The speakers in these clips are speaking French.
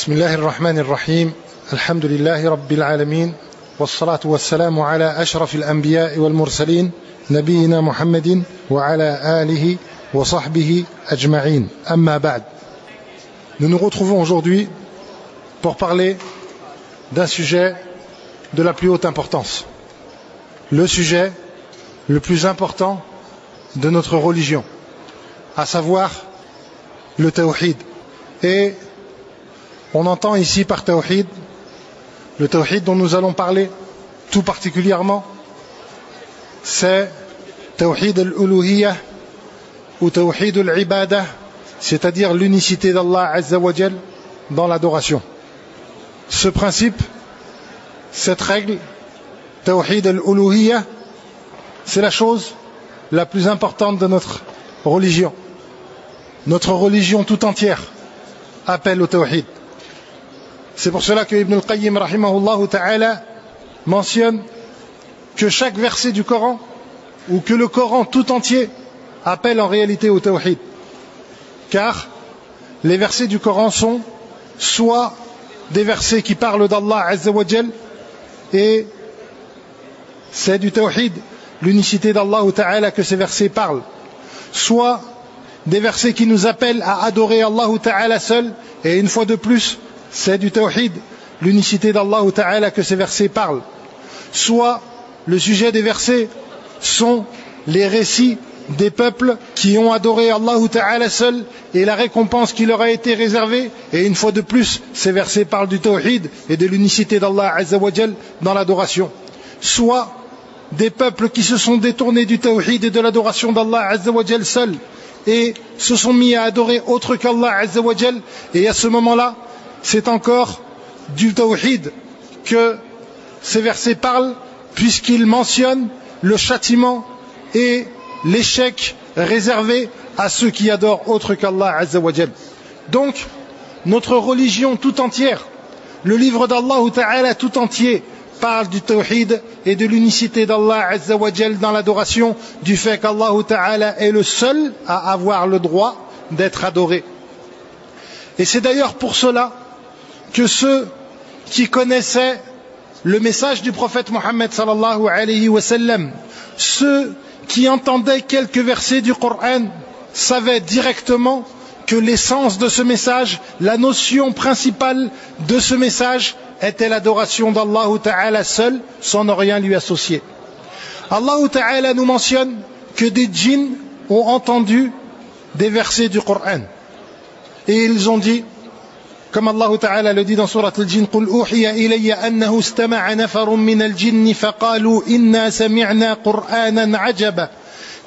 بسم الله الرحمن الرحيم الحمد لله رب العالمين والصلاة والسلام على أشرف الأنبياء والمرسلين نبينا محمد وعلى آله وصحبه أجمعين أما بعد. Nous nous retrouvons aujourd'hui pour parler d'un sujet de la plus haute importance, le sujet le plus important de notre religion, à savoir le tawhid. Et on entend ici par tawhid, le tawhid dont nous allons parler tout particulièrement, c'est tawhid al-uluhiyya ou tawhid al-ibadah, c'est-à-dire l'unicité d'Allah Azza wa Jal dans l'adoration. Ce principe, cette règle, tawhid al-uluhiyya, c'est la chose la plus importante de notre religion. Notre religion tout entière appelle au tawhid. C'est pour cela que Ibn al-Qayyim rahimahullah ta'ala mentionne que chaque verset du Coran, ou que le Coran tout entier, appelle en réalité au tawhid. Car les versets du Coran sont soit des versets qui parlent d'Allah Azza wa Jal, et c'est du tawhid, l'unicité d'Allah ta'ala que ces versets parlent, soit des versets qui nous appellent à adorer Allah ta'ala seul, et une fois de plus, c'est du tawhid, l'unicité d'Allah ta'ala que ces versets parlent. Soit le sujet des versets sont les récits des peuples qui ont adoré Allah ta'ala seul et la récompense qui leur a été réservée, et une fois de plus, ces versets parlent du tawhid et de l'unicité d'Allah Azza wa Jal dans l'adoration. Soit des peuples qui se sont détournés du tawhid et de l'adoration d'Allah Azza wa Jal seul et se sont mis à adorer autre qu'Allah Azza wa Jal, et à ce moment-là, c'est encore du tawhid que ces versets parlent, puisqu'ils mentionnent le châtiment et l'échec réservé à ceux qui adorent autre qu'Allah Azza wa Jal. Donc, notre religion tout entière, le livre d'Allah Ta'ala tout entier, parle du tawhid et de l'unicité d'Allah Azza wa Jal dans l'adoration, du fait qu'Allah Ta'ala est le seul à avoir le droit d'être adoré. Et c'est d'ailleurs pour cela que ceux qui connaissaient le message du prophète Mohammed sallallahu alayhi wa sallam, ceux qui entendaient quelques versets du Coran, savaient directement que l'essence de ce message, la notion principale de ce message, était l'adoration d'Allah Ta'ala seul, sans ne rien lui associer. Allah Ta'ala nous mentionne que des djinns ont entendu des versets du Coran, et ils ont dit, comme Allah Ta'ala le dit dans Surat al-Jinn, قُلْ أُوحِيَ إِلَيَّ أَنَّهُ اسْتَمَعَ نَفَرٌ مِّنَ الْجِنِّ فَقَالُوا إِنَّا سَمِعْنَا قُرْآنًا عَجَبًا.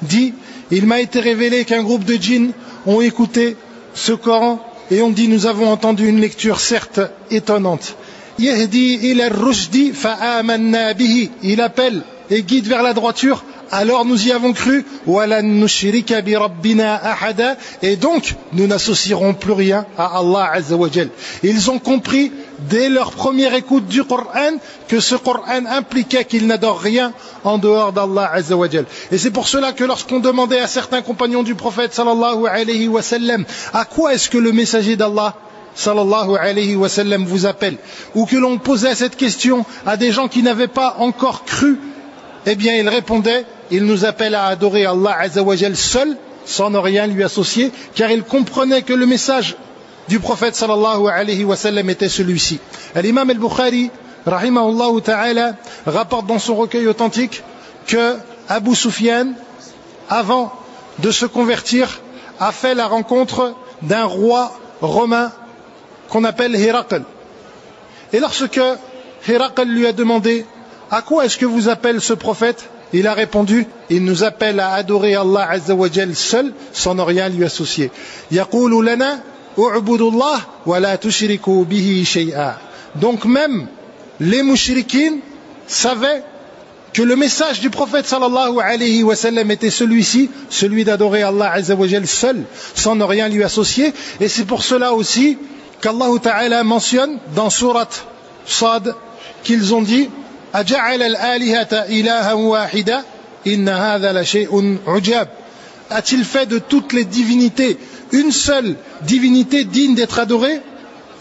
Dit, il m'a été révélé qu'un groupe de djinns ont écouté ce Coran et ont dit, nous avons entendu une lecture certes étonnante. يَهْدِي إِلَى الرُّشْدِ فَآمَنَّا بِهِ. Il appelle et guide vers la droiture, alors nous y avons cru. وَلَن نُشْرِكَ بِرَبِّنَا أَحَدًا. Et donc, nous n'associerons plus rien à Allah Azza wa Jal. Ils ont compris, dès leur première écoute du Coran, que ce Coran impliquait qu'ils n'adorent rien en dehors d'Allah Azza wa Jal. Et c'est pour cela que lorsqu'on demandait à certains compagnons du prophète sallallahu alayhi wa sallam, à quoi est-ce que le messager d'Allah sallallahu alayhi wa sallam vous appelle, ou que l'on posait cette question à des gens qui n'avaient pas encore cru, eh bien ils répondaient, il nous appelle à adorer Allah Azza wa Jal seul, sans ne rien lui associer, car ils comprenaient que le message du prophète sallallahu alayhi wa sallam était celui-ci. L'imam al-Bukhari rahimahullah ta'ala rapporte dans son recueil authentique que Abu Sufyan, avant de se convertir, a fait la rencontre d'un roi romain qu'on appelle Héracl. Et lorsque Héracl lui a demandé, à quoi est-ce que vous appelle ce prophète, il a répondu, il nous appelle à adorer Allah Azza wa Jal seul, sans ne rien lui associer. يقول لنا اعبدوا الله ولا تشركوا به شيئا. Donc même les mouchriquines savaient que le message du prophète sallallahu alayhi wa sallam était celui-ci, celui d'adorer Allah Azza wa Jal seul, sans ne rien lui associer. Et c'est pour cela aussi qu'Allah Ta'ala mentionne dans Surat Sad qu'ils ont dit, أجعل الآلهة إلها واحدا إن هذا لشيء عجاب. A-t-il fait de toutes les divinités une seule divinité digne d'être adorée?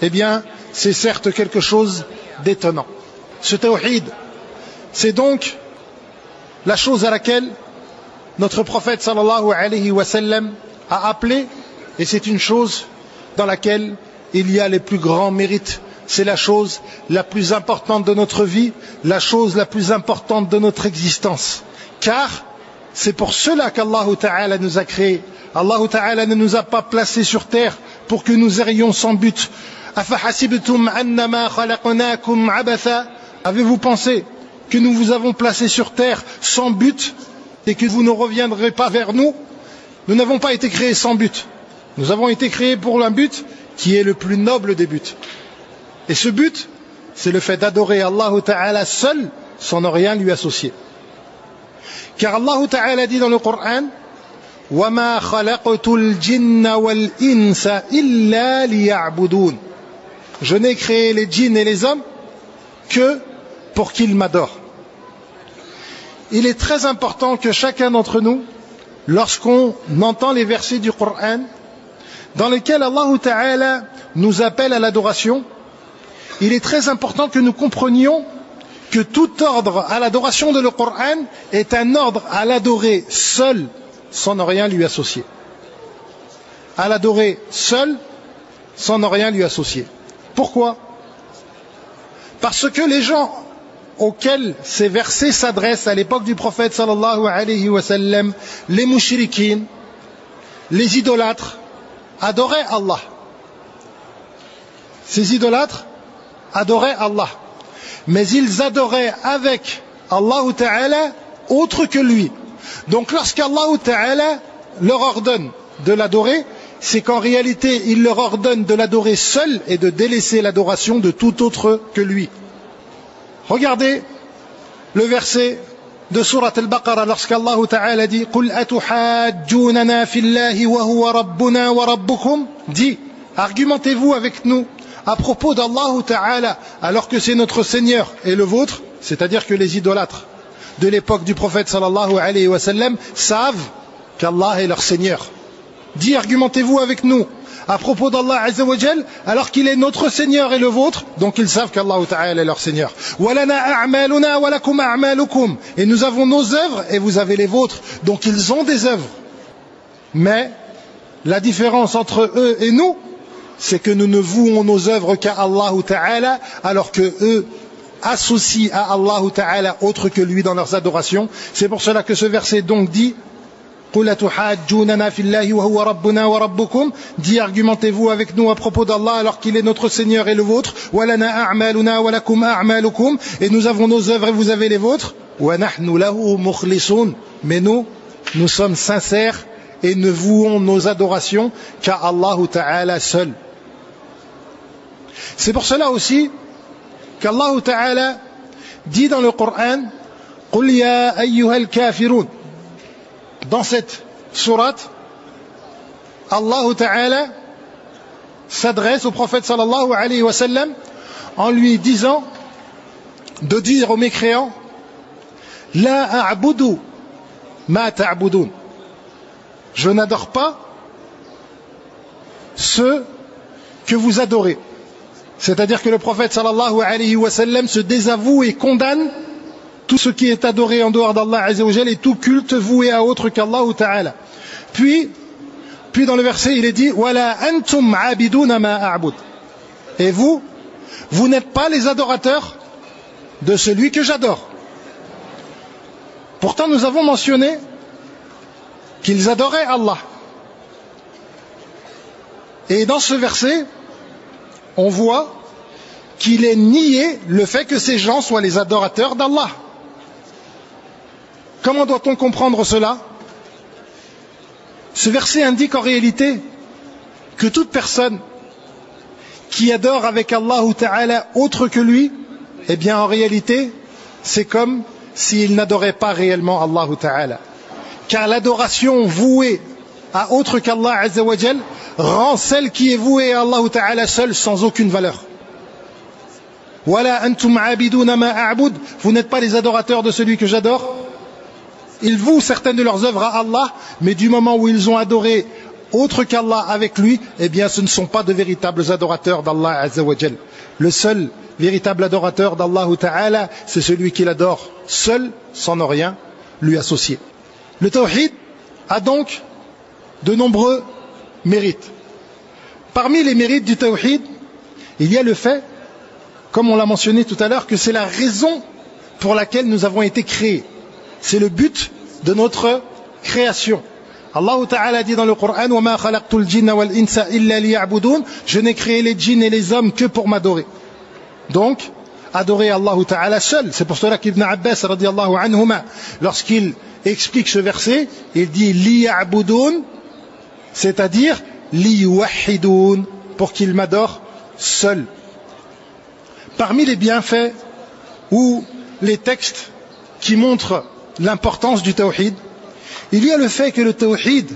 Eh bien, c'est certes quelque chose d'étonnant. Ce tawhid, c'est donc la chose à laquelle notre prophète sallallahu alayhi wa sallam a appelé, et c'est une chose dans laquelle il y a les plus grands mérites. C'est la chose la plus importante de notre vie, la chose la plus importante de notre existence. Car c'est pour cela qu'Allah Ta'ala nous a créés. Allah Ta'ala ne nous a pas placés sur terre pour que nous errions sans but. Avez-vous pensé que nous vous avons placés sur terre sans but et que vous ne reviendrez pas vers nous? Nous n'avons pas été créés sans but. Nous avons été créés pour un but qui est le plus noble des buts. Et ce but, c'est le fait d'adorer Allah Ta'ala seul, sans ne rien lui associer. Car Allah Ta'ala dit dans le Coran, وَمَا خَلَقْتُ الْجِنَّ وَالْإِنسَ إِلَّا لِيَعْبُدُونَ. Je n'ai créé les djinns et les hommes que pour qu'ils m'adorent. Il est très important que chacun d'entre nous, lorsqu'on entend les versets du Coran, dans lesquels Allah Ta'ala nous appelle à l'adoration, il est très important que nous comprenions que tout ordre à l'adoration de le Coran est un ordre à l'adorer seul, sans ne rien lui associer. À l'adorer seul, sans ne rien lui associer. Pourquoi? Parce que les gens auxquels ces versets s'adressent à l'époque du prophète sallallahu alayhi wa sallam, les mouchriquins, les idolâtres, adoraient Allah. Ces idolâtres adoraient Allah. Mais ils adoraient avec Allah Ta'ala autre que lui. Donc lorsqu'Allah Ta'ala leur ordonne de l'adorer, c'est qu'en réalité il leur ordonne de l'adorer seul et de délaisser l'adoration de tout autre que lui. Regardez le verset de Surat Al-Baqarah lorsqu'Allah Ta'ala dit قُلْ أَتُحَاجُّونَنَا فِي اللَّهِ وَهُوَ رَبُّنَا وَرَبُّكُمْ. Dit, argumentez-vous avec nous à propos d'Allah Ta'ala alors que c'est notre Seigneur et le vôtre, c'est-à-dire que les idolâtres de l'époque du prophète sallallahu alayhi wa sallam savent qu'Allah est leur Seigneur. Dit, argumentez-vous avec nous à propos d'Allah Azza wa Jal alors qu'il est notre Seigneur et le vôtre, donc ils savent qu'Allah Ta'ala est leur Seigneur. Et nous avons nos œuvres et vous avez les vôtres, donc ils ont des œuvres. Mais la différence entre eux et nous, c'est que nous ne vouons nos œuvres qu'à Allah Ta'ala alors que eux associent à Allah Ta'ala autre que lui dans leurs adorations. C'est pour cela que ce verset donc dit قُلْ أَتُحَاجُّونَنَا فِي اللَّهِ وَهُوَ رَبُّنَا وَرَبُّكُمْ. Dit, argumentez-vous avec nous à propos d'Allah alors qu'il est notre Seigneur et le vôtre. وَلَنَا أَعْمَالُنَا وَلَكُمْ أَعْمَالُكُمْ. Et nous avons nos œuvres et vous avez les vôtres. وَنَحْنُ لَهُ مُخْلِصُونَ. Mais nous sommes sincères et ne vouons nos adorations qu'à Allah Ta'ala seul. C'est pour cela aussi qu'Allah Ta'ala dit dans le Coran قُلْ يَا أَيُّهَا الْكَافِرُونَ. Dans cette sourate, Allah Ta'ala s'adresse au prophète sallallahu alayhi wa sallam en lui disant de dire aux mécréants La a'budu ma ta'budun. Je n'adore pas ceux que vous adorez. C'est-à-dire que le prophète sallallahu alayhi wa sallam se désavoue et condamne tout ce qui est adoré en dehors d'Allah Azza wa Jal et tout culte voué à autre qu'Allah Ta'ala. Puis dans le verset il est dit Wala antum abiduna ma a'bud. Et vous n'êtes pas les adorateurs de celui que j'adore. Pourtant nous avons mentionné qu'ils adoraient Allah. Et dans ce verset on voit qu'il est nié le fait que ces gens soient les adorateurs d'Allah. Comment doit-on comprendre cela? Ce verset indique en réalité que toute personne qui adore avec Allah Ta'ala autre que lui, eh bien en réalité, c'est comme s'il n'adorait pas réellement Allah Ta'ala. Car l'adoration vouée à autre qu'Allah Azza wa Jal rend celle qui est vouée à Allah Ta'ala seule sans aucune valeur. Wala antum abiduna ma a'bud. Vous n'êtes pas les adorateurs de celui que j'adore. Ils vouent certaines de leurs œuvres à Allah, mais du moment où ils ont adoré autre qu'Allah avec lui, eh bien ce ne sont pas de véritables adorateurs d'Allah Azza wa Jal. Le seul véritable adorateur d'Allah Ta'ala, c'est celui qui l'adore seul, sans ne rien lui associer. Le tawhid a donc de nombreux mérites. Parmi les mérites du tawhid, il y a le fait, comme on l'a mentionné tout à l'heure, que c'est la raison pour laquelle nous avons été créés. C'est le but de notre création. Allah Ta'ala dit dans le Coran, وَمَا خَلَقْتُ الْجِنَّ وَالْإِنسَ إِلَّا لِيَعْبُدُونَ. Je n'ai créé les djinns et les hommes que pour m'adorer. Donc, adorer Allah Ta'ala seul. C'est pour cela qu'Ibn Abbas, radiyallahu anhuma, lorsqu'il explique ce verset, il dit liya'budun, c'est-à-dire liyuwahhidun, pour qu'il m'adore seul. Parmi les bienfaits ou les textes qui montrent l'importance du tawhid, il y a le fait que le tawhid,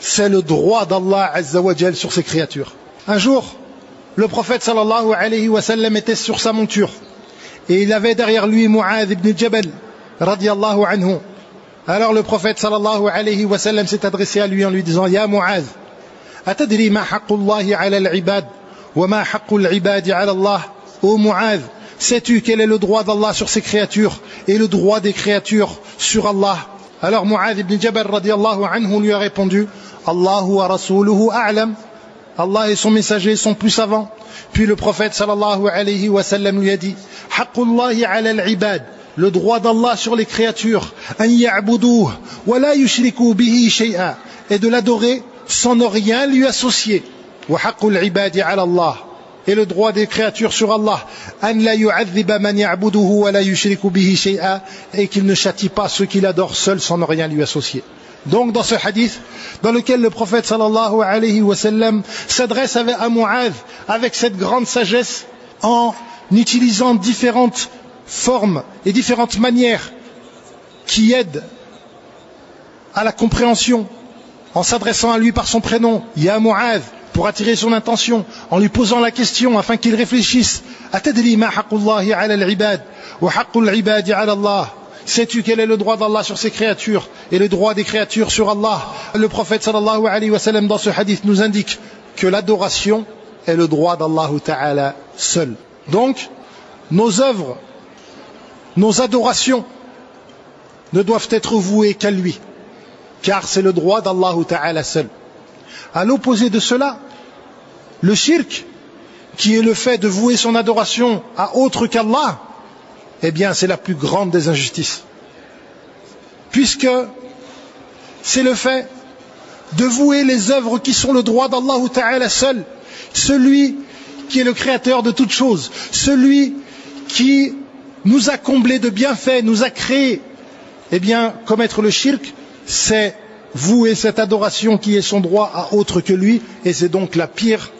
c'est le droit d'Allah Azza wa Jal sur ses créatures. Un jour, le prophète sallallahu alayhi wa sallam était sur sa monture et il avait derrière lui Mu'adh ibn Jabal radiyallahu anhu. Alors le prophète sallallahu alayhi wa sallam s'est adressé à lui en lui disant: Ya Mu'adh, atadri ma haqqullahi ala al-ibad wa ma haqqul ibadi ala Allah? Ô Mu'adh, sais-tu quel est le droit d'Allah sur ses créatures et le droit des créatures sur Allah? Alors Mu'adh ibn Jabal radiyallahu anhu lui a répondu: Allahu wa rasuluhu a'lam. Allah et son messager sont plus savants. Puis le prophète sallallahu alayhi wa sallam lui a dit: Haqqullahi ala al-ibad, le droit d'Allah sur les créatures, an ya'buduhu wa la yushriku bihi shay'a, et de l'adorer sans ne rien lui associer. Wa haqqul ibadi ala Allah, et le droit des créatures sur Allah, an la yu'adhiba man ya'buduhu wa la yushriku bihi shay'a, et qu'il ne châtie pas ceux qui l'adorent seuls sans ne rien lui associer. Donc dans ce hadith, dans lequel le prophète sallallahu alayhi wa sallam s'adresse à Mu'adh avec cette grande sagesse, en utilisant différentes formes et différentes manières qui aident à la compréhension, en s'adressant à lui par son prénom, Ya Mu'adh, pour attirer son attention, en lui posant la question afin qu'il réfléchisse: Atadri ma haqqullahi ala al-ibad wa haqqul ibadi ala Allah? Sais-tu quel est le droit d'Allah sur ses créatures et le droit des créatures sur Allah? Le prophète sallallahu alayhi wa sallam dans ce hadith nous indique que l'adoration est le droit d'Allah Ta'ala seul. Donc, nos œuvres, nos adorations ne doivent être vouées qu'à lui, car c'est le droit d'Allah Ta'ala seul. À l'opposé de cela, le shirk, qui est le fait de vouer son adoration à autre qu'Allah, eh bien c'est la plus grande des injustices. Puisque c'est le fait de vouer les œuvres qui sont le droit d'Allah Ta'ala seul, celui qui est le créateur de toutes choses, celui qui nous a comblés de bienfaits, nous a créés. Eh bien, commettre le shirk, c'est vouer cette adoration qui est son droit à autre que lui, et c'est donc la pire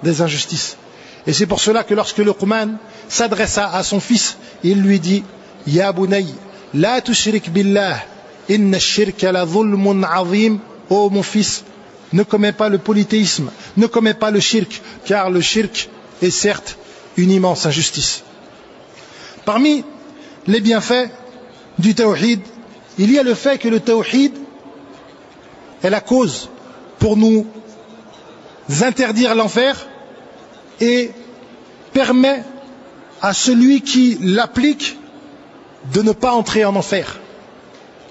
des injustices. Et c'est pour cela que lorsque Luqman s'adressa à son fils, il lui dit: Ya bunay, la tushrik billah, inna ash-shirka la dhulmun azim. Ô mon fils, ne commets pas le polythéisme, ne commets pas le shirk, car le shirk est certes une immense injustice. Parmi les bienfaits du tawhid, il y a le fait que le tawhid est la cause pour nous interdire l'enfer et permet à celui qui l'applique de ne pas entrer en enfer.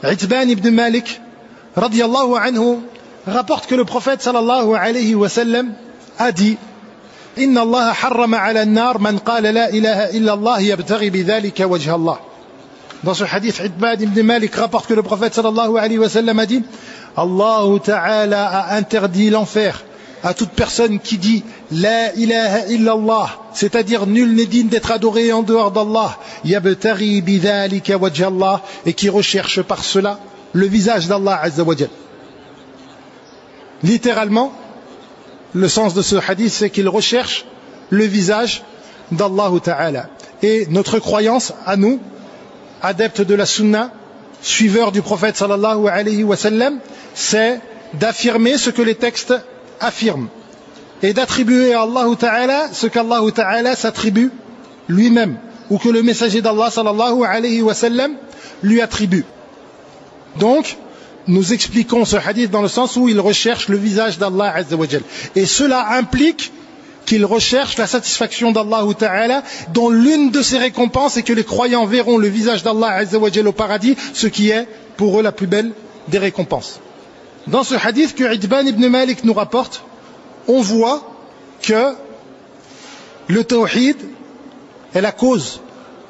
Itban ibn Malik radiyallahu anhu rapporte que le prophète sallallahu alayhi wa sallam a dit: Inna Allah harrama ala an-nar man qala la ilaha illa Allah yabtaghi bidhalika wajha Allah. Dans ce hadith, Itban ibn Malik rapporte que le prophète sallallahu alayhi wa sallam a dit: Allah Ta'ala a interdit l'enfer à toute personne qui dit La ilaha illallah, c'est-à-dire nul n'est digne d'être adoré en dehors d'Allah, yabtaghi bidhalika wajha Allah, et qui recherche par cela le visage d'Allah Azza wa Jal. Littéralement, le sens de ce hadith, c'est qu'il recherche le visage d'Allah Ta'ala. Et notre croyance à nous, adeptes de la sunna, suiveurs du prophète sallallahu alayhi wa sallam, c'est d'affirmer ce que les textes affirme et d'attribuer à Allah Ta'ala ce qu'Allah Ta'ala s'attribue lui-même ou que le messager d'Allah sallallahu alayhi wa sallam lui attribue. Donc, nous expliquons ce hadith dans le sens où il recherche le visage d'Allah Azza wa Jal. Et cela implique qu'il recherche la satisfaction d'Allah Ta'ala, dont l'une de ses récompenses est que les croyants verront le visage d'Allah Azza wa Jal au paradis, ce qui est pour eux la plus belle des récompenses. Dans ce hadith que Itban ibn Malik nous rapporte, on voit que le tawhid est la cause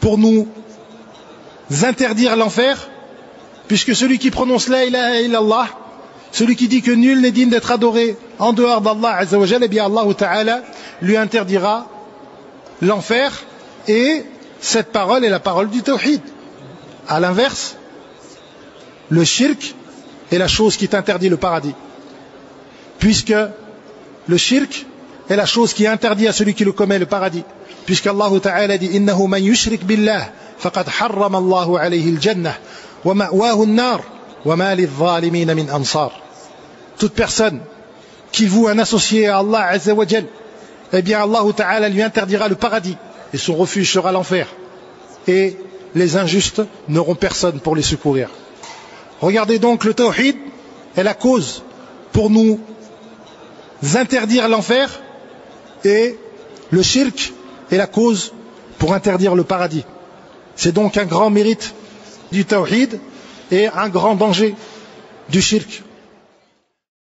pour nous interdire l'enfer, puisque celui qui prononce la ilaha illallah, celui qui dit que nul n'est digne d'être adoré en dehors d'Allah Azza wa Jal, eh bien Allah Ta'ala lui interdira l'enfer, et cette parole est la parole du tawhid. À l'inverse, le shirk est la chose qui t'interdit le paradis, puisque le shirk est la chose qui interdit à celui qui le commet le paradis, puisqu'Allah Ta'ala dit innahu man yushrik billah faqad harrama Allahu alayhi al-jannah wa ma'wahu an-nar wa ma lidh-dhalimin min ansar. Toute personne qui voue un associé à Allah Azza wa Jal, eh bien Allah Ta'ala lui interdira le paradis et son refuge sera l'enfer, et les injustes n'auront personne pour les secourir. Regardez donc, le tawhid est la cause pour nous interdire l'enfer, et le shirk est la cause pour interdire le paradis. C'est donc un grand mérite du tawhid et un grand danger du shirk.